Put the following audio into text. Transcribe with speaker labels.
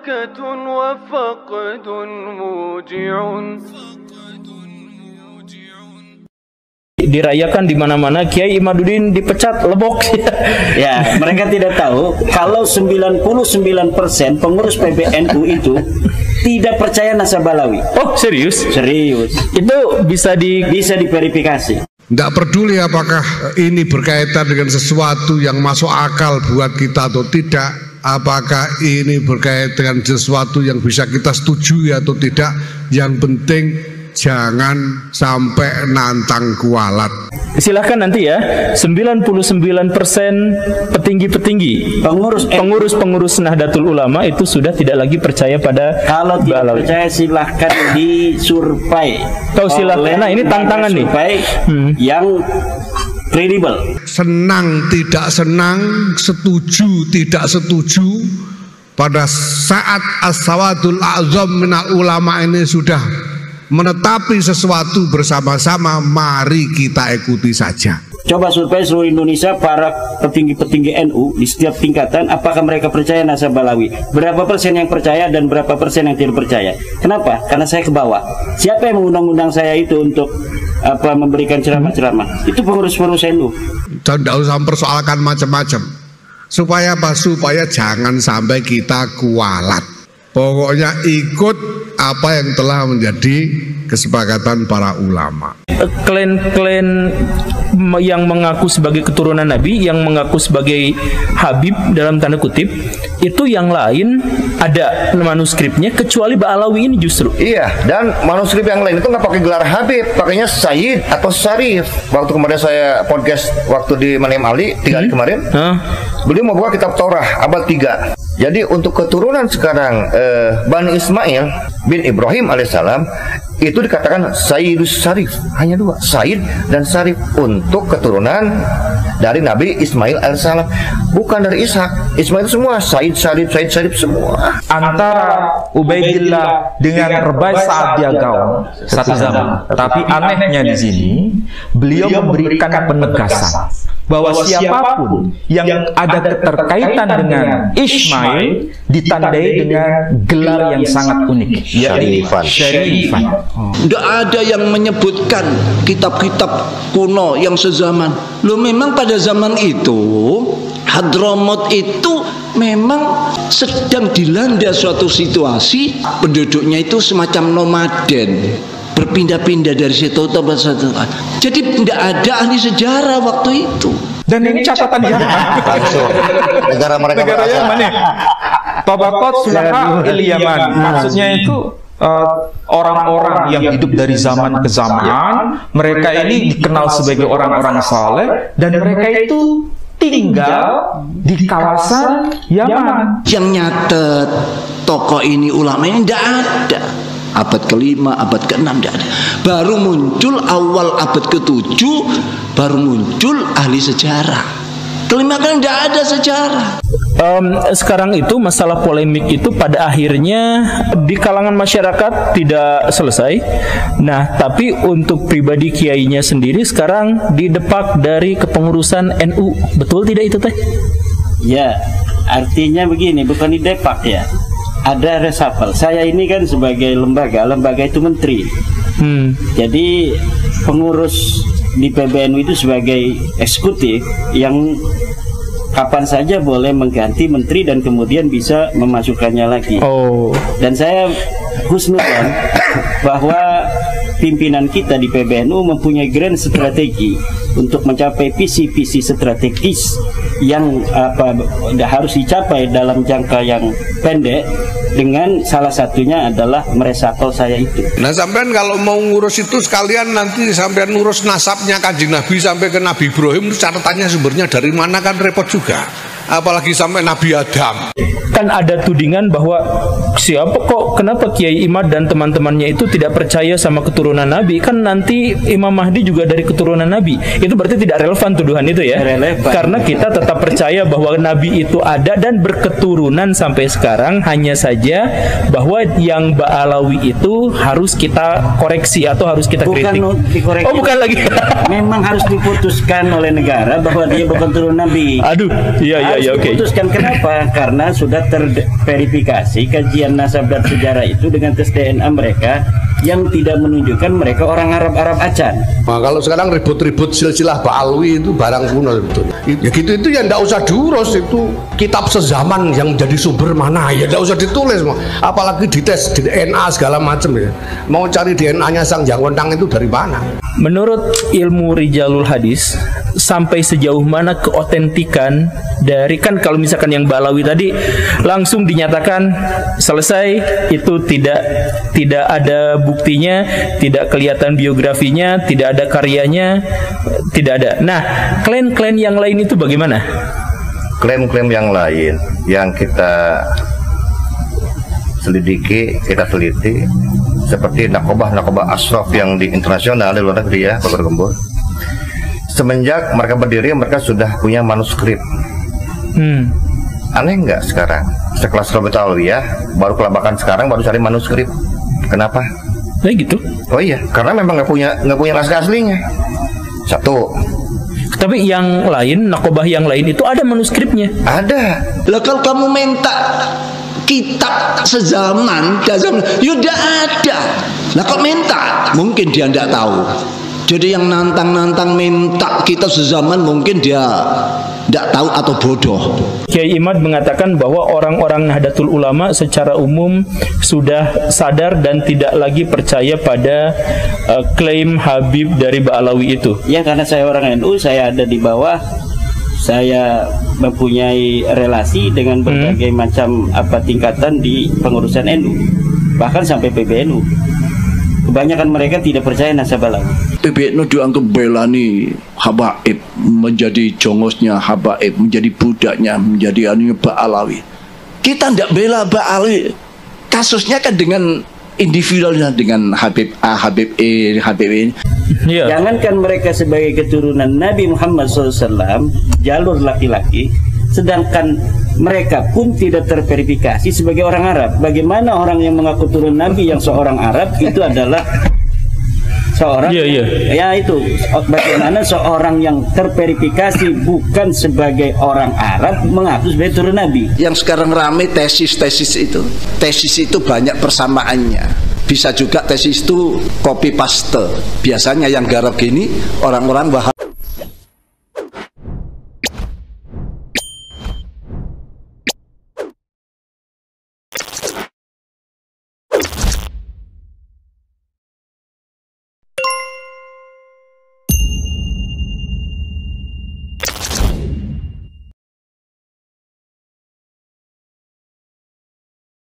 Speaker 1: هلكة وفقد موجع.
Speaker 2: Dirayakan di mana-mana, Kiai Imaduddin dipecat, lebok.
Speaker 3: Ya, mereka tidak tahu kalau 99% pengurus PBNU itu tidak percaya nasabah Balawi.
Speaker 2: Oh, serius?
Speaker 3: Serius.
Speaker 2: Itu bisa
Speaker 3: diverifikasi.
Speaker 4: Tidak peduli apakah ini berkaitan dengan sesuatu yang masuk akal buat kita atau tidak, apakah ini berkaitan dengan sesuatu yang bisa kita setujui atau tidak, yang penting jangan sampai nantang kualat.
Speaker 2: Silahkan nanti ya, 99% petinggi-petinggi pengurus Nahdlatul Ulama itu sudah tidak lagi percaya pada
Speaker 3: kalau tidak Balawi. Percaya silahkan disurvei.
Speaker 2: Nah ini tantangan nih
Speaker 3: yang kredibel.
Speaker 4: Senang tidak senang, setuju tidak setuju, pada saat as-sawadul a'zam minal ulama ini sudah menetapi sesuatu bersama-sama, mari kita ikuti saja.
Speaker 3: Coba survei seluruh Indonesia para petinggi-petinggi NU di setiap tingkatan, apakah mereka percaya nasabah Balawi? Berapa persen yang percaya dan berapa persen yang tidak percaya? Kenapa? Karena saya ke bawah. Siapa yang mengundang-undang saya itu untuk memberikan ceramah-ceramah? Itu pengurus-pengurus NU.
Speaker 4: Dan tidak usah mempersoalkan macam-macam. Supaya apa? Supaya jangan sampai kita kualat. Pokoknya ikut apa yang telah menjadi kesepakatan para ulama.
Speaker 2: Klan-klan yang mengaku sebagai keturunan Nabi, yang mengaku sebagai Habib dalam tanda kutip, itu yang lain ada manuskripnya kecuali Ba'alawi ini justru.
Speaker 5: Iya, dan manuskrip yang lain itu nggak pakai gelar Habib, pakainya Sayyid atau Syarif. Waktu kemarin saya podcast waktu di Manem Ali 3 hari kemarin, beliau membuka kitab Taurah abad 3. Jadi untuk keturunan sekarang Bani Ismail bin Ibrahim alaihissalam itu dikatakan Sayyidus Syarif, hanya 2, Sayyid dan Syarif, untuk keturunan dari Nabi Ismail alaihissalam, bukan dari Ishak. Ismail semua Sayyid Syarif semua.
Speaker 6: Antara Ubaidillah dengan Rebai saat dia gaul satu zaman. Tapi anehnya di sini beliau memberikan penegasan bahwa siapapun yang ada keterkaitan dengan Ismail ditandai dengan gelar yang sangat unik, yaitu Syarifan.
Speaker 7: Tidak ada yang menyebutkan kitab-kitab kuno yang sezaman. Loh, memang pada zaman itu Hadramaut itu memang sedang dilanda suatu situasi, penduduknya itu semacam nomaden, berpindah-pindah dari situ ke satu. Jadi tidak ada ahli sejarah waktu itu.
Speaker 6: Dan ini catatan Yaman.
Speaker 5: Negara mereka
Speaker 6: Yaman nih. Tabaqat Sulaha il-Yaman. Maksudnya itu orang-orang yang hidup dari zaman ke zaman. Mereka ini dikenal sebagai orang-orang saleh, dan mereka itu tinggal di kawasan Yaman.
Speaker 7: Yang nyatet tokoh ini ulamanya tidak ada. Abad ke-5, abad ke-6 tidak ada. Baru muncul awal abad ke-7, baru muncul ahli sejarah. Kelima kan tidak ada sejarah.
Speaker 2: Sekarang itu masalah polemik itu pada akhirnya di kalangan masyarakat tidak selesai. Nah, tapi untuk pribadi kiainya sendiri sekarang didepak dari kepengurusan NU. Betul tidak itu teh?
Speaker 3: Ya, artinya begini, bukan didepak ya. Ada reshuffle. Saya ini kan sebagai lembaga itu menteri. Jadi pengurus di PBNU itu sebagai eksekutif yang kapan saja boleh mengganti menteri dan kemudian bisa memasukkannya lagi. Dan saya husnudzon bahwa pimpinan kita di PBNU mempunyai grand strategi untuk mencapai visi-visi strategis yang harus dicapai dalam jangka yang pendek, dengan salah satunya adalah meresapel saya itu.
Speaker 4: Nah, sampean kalau mau ngurus itu sekalian nanti sampean ngurus nasabnya Kanjeng Nabi sampai ke Nabi Ibrahim, catatannya sumbernya dari mana kan repot juga. Apalagi sampai Nabi Adam.
Speaker 2: Kan ada tudingan bahwa kenapa Kiai Imad dan teman-temannya itu tidak percaya sama keturunan Nabi? Kan nanti Imam Mahdi juga dari keturunan Nabi. Itu berarti tidak relevan tuduhan itu ya? Relevan. Karena kita tetap percaya bahwa Nabi itu ada dan berketurunan sampai sekarang. Hanya saja bahwa yang Ba'alawi itu harus kita koreksi atau harus kita kritik.
Speaker 3: Dikoreksi.
Speaker 2: Oh, bukan lagi.
Speaker 3: Memang harus diputuskan oleh negara bahwa dia bukan turun Nabi.
Speaker 2: Aduh, iya.
Speaker 3: diputuskan. Kenapa? Karena sudah terverifikasi kajian nasab dan sejarah itu dengan tes DNA mereka yang tidak menunjukkan mereka orang Arab acan.
Speaker 4: Nah, kalau sekarang ribut-ribut silsilah Ba'alwi itu barang kuno sebetulnya. Ya gitu itu ya ndak usah diurus, itu kitab sezaman yang jadi sumber mana ya ndak usah ditulis, apalagi dites DNA segala macam ya. Mau cari DNA-nya Sang Hyang Wenang itu dari mana?
Speaker 2: Menurut ilmu rijalul hadis, sampai sejauh mana keotentikan dari, kan kalau misalkan yang Ba'alawi tadi langsung dinyatakan selesai, itu tidak ada buktinya, tidak kelihatan biografinya, tidak ada karyanya, tidak ada. Nah, klaim-klaim yang lain itu bagaimana?
Speaker 5: Klaim-klaim yang lain yang kita selidiki, kita teliti, seperti nakobah ashraf yang di internasional di luar negeri ya, Pak Gembor. Semenjak mereka berdiri, mereka sudah punya manuskrip. Aneh nggak sekarang? Sekelas Robert Alwiyah baru kelabakan sekarang, baru cari manuskrip. Kenapa?
Speaker 2: Gitu.
Speaker 5: Oh iya, karena memang nggak punya naskah aslinya. Satu.
Speaker 2: Tapi yang lain, nakobah yang lain itu ada manuskripnya.
Speaker 5: Ada.
Speaker 7: Lah kalau kamu minta kitab sezaman, yudah ada. Lah kok minta? Mungkin dia tidak tahu. Jadi yang nantang minta kitab sezaman mungkin dia tidak tahu atau bodoh.
Speaker 2: Kiai Imad mengatakan bahwa orang-orang Nahdlatul Ulama secara umum sudah sadar dan tidak lagi percaya pada klaim Habib dari Ba'alawi itu.
Speaker 3: Ya, karena saya orang NU, saya ada di bawah, saya mempunyai relasi dengan berbagai macam tingkatan di pengurusan NU, bahkan sampai PBNU. Kebanyakan mereka tidak percaya nasab Ba'alawi.
Speaker 7: PBNU dianggap belani habaib, menjadi jongosnya habaib, menjadi budaknya, menjadi anunya Ba'alawi. Kita tidak bela Ba'alawi. Kasusnya kan dengan individualnya, dengan Habib A, Habib E, Habib E.
Speaker 3: Jangankan mereka sebagai keturunan Nabi Muhammad SAW, jalur laki-laki, sedangkan mereka pun tidak terverifikasi sebagai orang Arab. Bagaimana orang yang mengaku turun Nabi yang seorang Arab itu adalah seorang ya itu bagaimana seorang yang terverifikasi bukan sebagai orang Arab mengaku sebagai turun Nabi.
Speaker 7: Yang sekarang ramai tesis itu banyak persamaannya. Bisa juga tesis itu copy paste. Biasanya yang garap gini orang-orang Wahab